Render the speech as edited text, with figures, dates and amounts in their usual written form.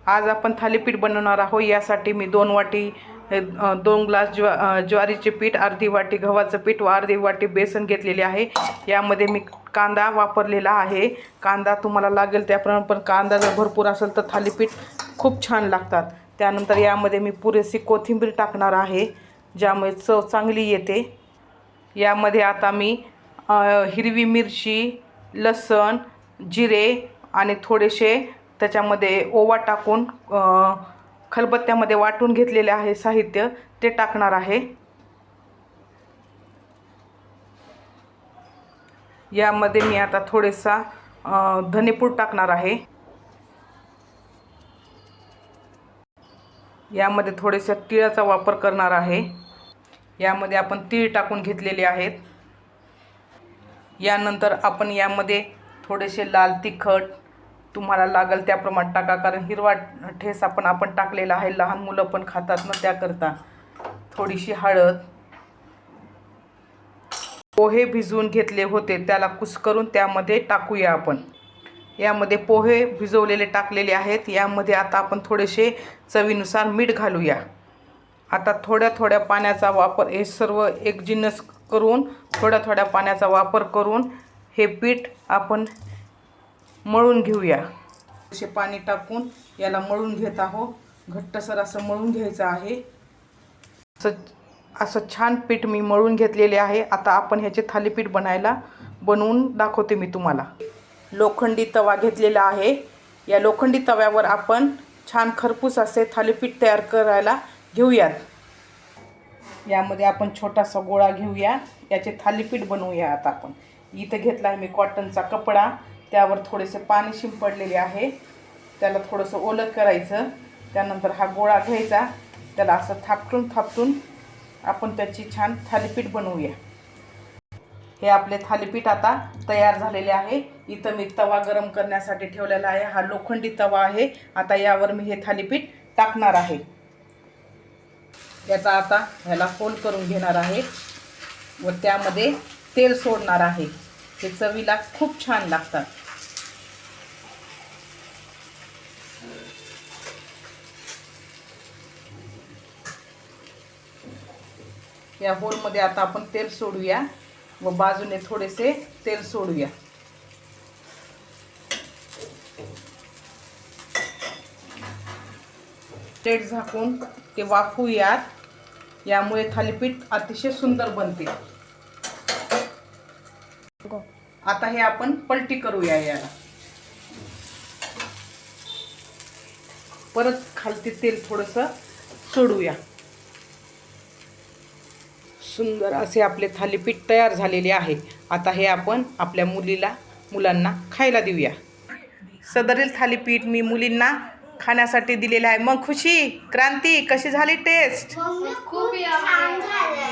आज आपण थालीपीठ बनवणार आहोत। यासाठी मी 2 वाटी 2 ग्लास ज्वारीचे पीठ, अर्धी वाटी गव्हाचं पीठ व अर्धी वाटी बेसन घेतलेले आहे। यामध्ये मी कांदा वापरलेला आहे। कांदा तुम्हाला लागेल त्याप्रमाणे, पण कांदा जर भरपूर असेल तर थालीपीठ खूप छान लागतात। त्यानंतर यामध्ये मी पुरेशी कोथिंबीर टाकणार आहे, ज्यामुळे चव चांगली येते। यामध्ये आता मी हिरवी मिरची, लसण, जिरे आणि थोडेसे त्याच्यामध्ये ओवा टाकून खलबत्त्यामध्ये वाटून घेतलेले आहे साहित्य, ते टाकणार आहे। यामध्ये मी आता थोडेसा धनेपूड टाकणार आहे। यामध्ये थोडेसे तिळाचा वापर करणार आहे। यामध्ये आपण तीळ टाकून घेतलेले आहेत। यानंतर आपण यामध्ये थोडेसे लाल तिखट तुम्हाला लागेल त्याप्रमाणे टाका, कारण हिरवा ठेचा पण आपण टाकलेला आहे, लहान मुलं पण खातात ना, त्याकरता। थोडीशी हळद, पोहे भिजवून घेतले होते त्याला कुस्करून त्यामध्ये टाकूया आपण। यामध्ये पोहे भिजवलेले टाकलेले आहेत। यामध्ये आता आपण थोडेसे चवीनुसार मीठ घालूया। आता थोड्या थोड्या पाण्याचा वापर, हे सर्व एक जिन्नस करून थोड्या थोड्या पाण्याचा वापर करून हे पीठ आपण मळून घेऊया। असे पाणी टाकून याला मळून घेत आहोत। घट्टसर असं मळून घ्यायचं आहे। असं छान पीठ मी मळून घेतलेले आहे। आता आपण ह्याचे थालीपीठ बनवून दाखवते मी तुम्हाला। लोखंडी तवा घेतलेला आहे। या लोखंडी तव्यावर आपण छान खरपूस असे थालीपीठ तयार करायला घेऊयात। यामध्ये आपण छोटासा गोळा घेऊया, याचे थालीपीठ बनवूया। आता आपण इथं घेतला आहे मी कॉटनचा कपडा, त्यावर थोडेसे पाणी शिंपडलेले आहे, त्याला थोडंसं ओलं करायचं। त्यानंतर हा गोळा घ्यायचा, त्याला असं थापटून आपण त्याची छान थालीपीठ बनवूया। हे आपले थालीपीठ आता तयार झालेले आहे। इथं मी तवा गरम करण्यासाठी ठेवलेला आहे, हा लोखंडी तवा आहे। आता यावर मी हे थालीपीठ टाकणार आहे। याचा आता ह्याला फोल्ड करून घेणार आहे व त्यामध्ये तेल सोडणार आहे। हे चवीला खूप छान लागतात। या होलमध्ये आता आपण तेल सोडूया व बाजूने थोडेसे तेल सोडूया। प्लेट झाकून ते वाफवूयात, यामुळे थालीपीठ अतिशय सुंदर बनते। आता हे आपण पलटी करूया, याला परत खालती तेल थोडंसं सोडूया। सुंदर असे आपले थालीपीठ तयार झालेले आहे। आता हे आपण आपल्या मुलांना खायला देऊया। सदरील थालीपीठ मी मुलींना खाण्यासाठी दिलेले आहे। मग खुशी, क्रांती, कशी झाली टेस्ट? खूप छान झाली।